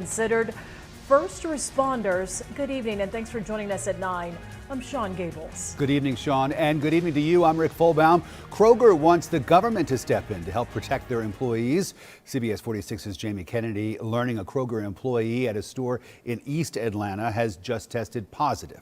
Considered first responders. Good evening and thanks for joining us at 9. I'm Sean Gables. Good evening, Sean, and good evening to you. I'm Rick Fulbaum. Kroger wants the government to step in to help protect their employees. CBS 46's Jamie Kennedy learning a Kroger employee at a store in East Atlanta has just tested positive.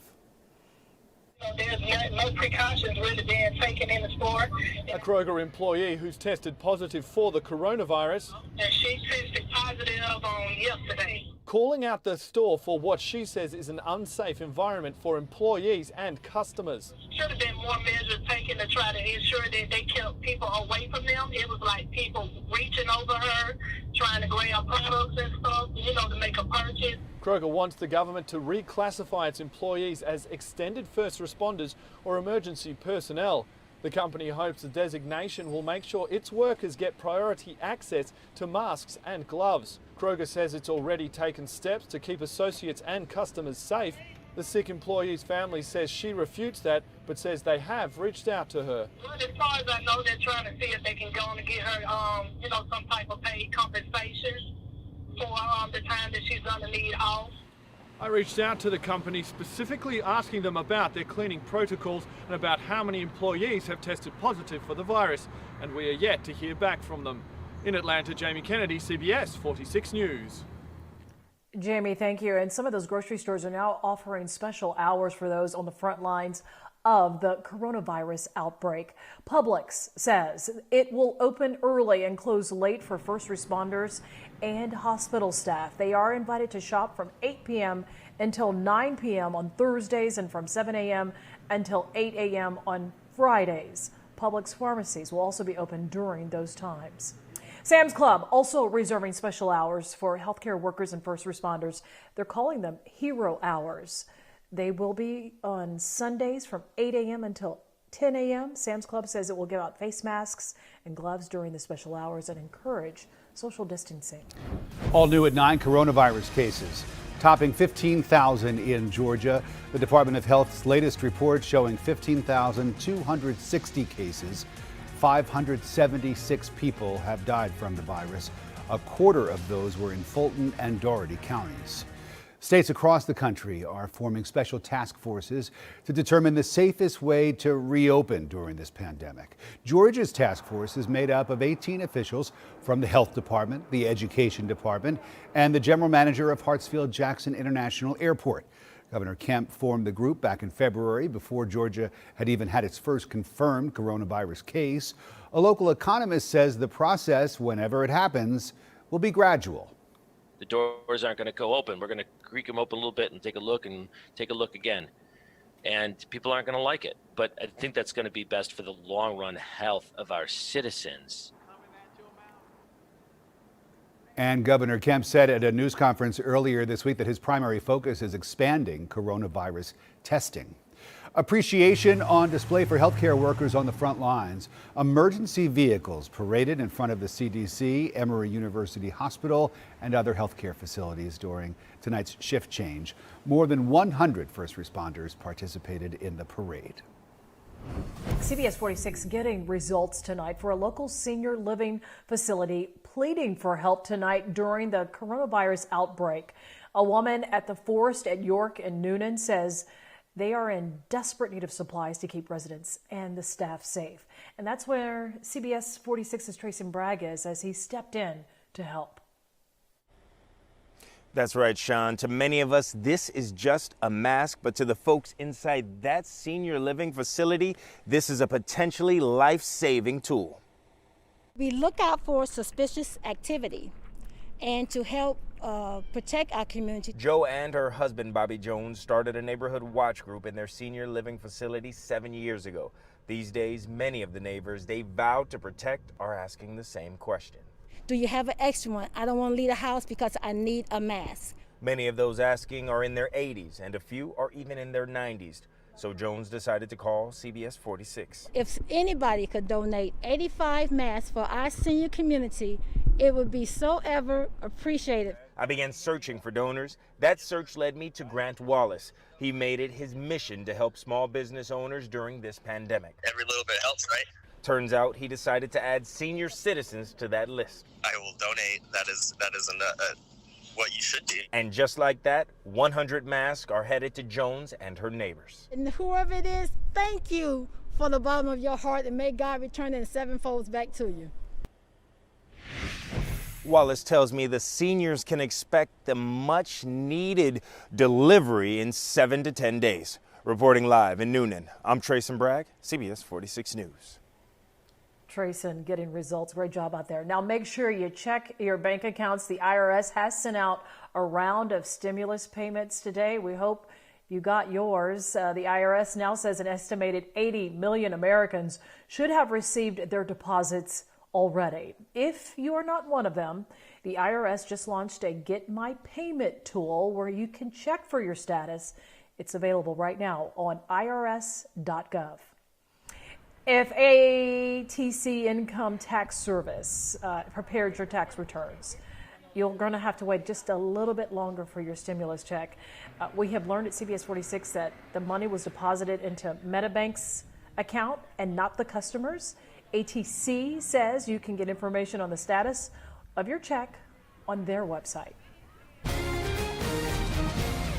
There's no precautions really being taken in the store. A Kroger employee who's tested positive for the coronavirus. And she tested positive on yesterday. Calling out the store for what she says is an unsafe environment for employees and customers. Should have been more measures taken to try to ensure that they kept people away from them. It was like people reaching over her, trying to grab products and stuff, to make a purchase. Kroger wants the government to reclassify its employees as extended first responders or emergency personnel. The company hopes the designation will make sure its workers get priority access to masks and gloves. Kroger says it's already taken steps to keep associates and customers safe. The sick employee's family says she refutes that, but says they have reached out to her. Well, as far as I know, they're trying to see if they can go on and get her, some type of paid compensation for the time that she's going to need off. I reached out to the company specifically asking them about their cleaning protocols and about how many employees have tested positive for the virus, and we are yet to hear back from them. In Atlanta, Jamie Kennedy, CBS 46 News. Jamie, thank you. And some of those grocery stores are now offering special hours for those on the front lines of the coronavirus outbreak. Publix says it will open early and close late for first responders and hospital staff. They are invited to shop from 8 p.m. until 9 p.m. on Thursdays and from 7 a.m. until 8 a.m. on Fridays. Publix pharmacies will also be open during those times. Sam's Club also reserving special hours for healthcare workers and first responders. They're calling them hero hours. They will be on Sundays from 8 a.m. until 10 a.m. Sam's Club says it will give out face masks and gloves during the special hours and encourage social distancing. All new at 9, coronavirus cases topping 15,000 in Georgia. The Department of Health's latest report showing 15,260 cases. 576 people have died from the virus. A quarter of those were in Fulton and Dougherty counties. States across the country are forming special task forces to determine the safest way to reopen during this pandemic. Georgia's task force is made up of 18 officials from the Health Department, the Education Department, and the general manager of Hartsfield-Jackson International Airport. Governor Kemp formed the group back in February before Georgia had even had its first confirmed coronavirus case. A local economist says the process, whenever it happens, will be gradual. The doors aren't going to go open. We're going to creak them open a little bit and take a look again. And people aren't going to like it. But I think that's going to be best for the long run health of our citizens. And Governor Kemp said at a news conference earlier this week that his primary focus is expanding coronavirus testing. Appreciation on display for healthcare workers on the front lines. Emergency vehicles paraded in front of the CDC, Emory University Hospital, and other healthcare facilities during tonight's shift change. More than 100 first responders participated in the parade. CBS 46 getting results tonight for a local senior living facility pleading for help tonight during the coronavirus outbreak. A woman at the Forest at York and Noonan says they are in desperate need of supplies to keep residents and the staff safe. And that's where CBS 46's Tracy Bragg is as he stepped in to help. That's right, Sean. To many of us, this is just a mask, but to the folks inside that senior living facility, this is a potentially life-saving tool. We look out for suspicious activity and to help protect our community. Joe and her husband, Bobby Jones, started a neighborhood watch group in their senior living facility 7 years ago. These days, many of the neighbors they vowed to protect are asking the same question. Do you have an extra one? I don't want to leave the house because I need a mask. Many of those asking are in their 80s and a few are even in their 90s. So Jones decided to call CBS 46. If anybody could donate 85 masks for our senior community, it would be so ever appreciated. I began searching for donors. That search led me to Grant Wallace. He made it his mission to help small business owners during this pandemic. Every little bit helps, right? Turns out he decided to add senior citizens to that list. I will donate. That is what you should be. And just like that, 100 masks are headed to Jones and her neighbors. And whoever it is, thank you from the bottom of your heart, and may God return it in sevenfold back to you. Wallace tells me the seniors can expect the much needed delivery in 7 to 10 days. Reporting live in Noonan, I'm Trayson Bragg, CBS 46 News. Trayson getting results. Great job out there. Now make sure you check your bank accounts. The IRS has sent out a round of stimulus payments today. We hope you got yours. The IRS now says an estimated 80 million Americans should have received their deposits already. If you are not one of them, the IRS just launched a Get My Payment tool where you can check for your status. It's available right now on irs.gov. If ATC Income Tax Service prepared your tax returns, you're going to have to wait just a little bit longer for your stimulus check. We have learned at CBS 46 that the money was deposited into MetaBank's account and not the customer's. ATC says you can get information on the status of your check on their website.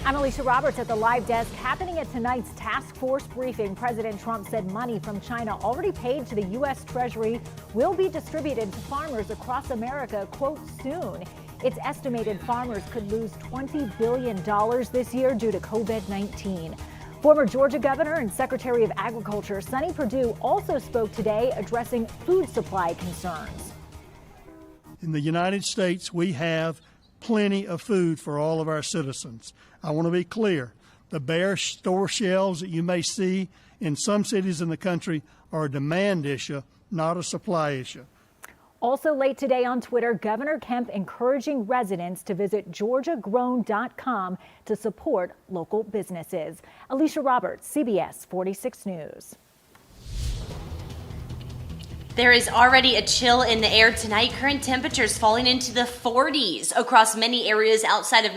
I'm Alicia Roberts at the live desk. Happening at tonight's task force briefing, President Trump said money from China already paid to the U.S. Treasury will be distributed to farmers across America, quote, soon. It's estimated farmers could lose $20 billion this year due to COVID-19. Former Georgia Governor and Secretary of Agriculture Sonny Perdue also spoke today addressing food supply concerns. In the United States, we have plenty of food for all of our citizens. I want to be clear. The bare store shelves that you may see in some cities in the country are a demand issue, not a supply issue. Also late today on Twitter, Governor Kemp encouraging residents to visit georgiagrown.com to support local businesses. Alicia Roberts, CBS 46 News. There is already a chill in the air tonight. Current temperatures falling into the 40s across many areas outside of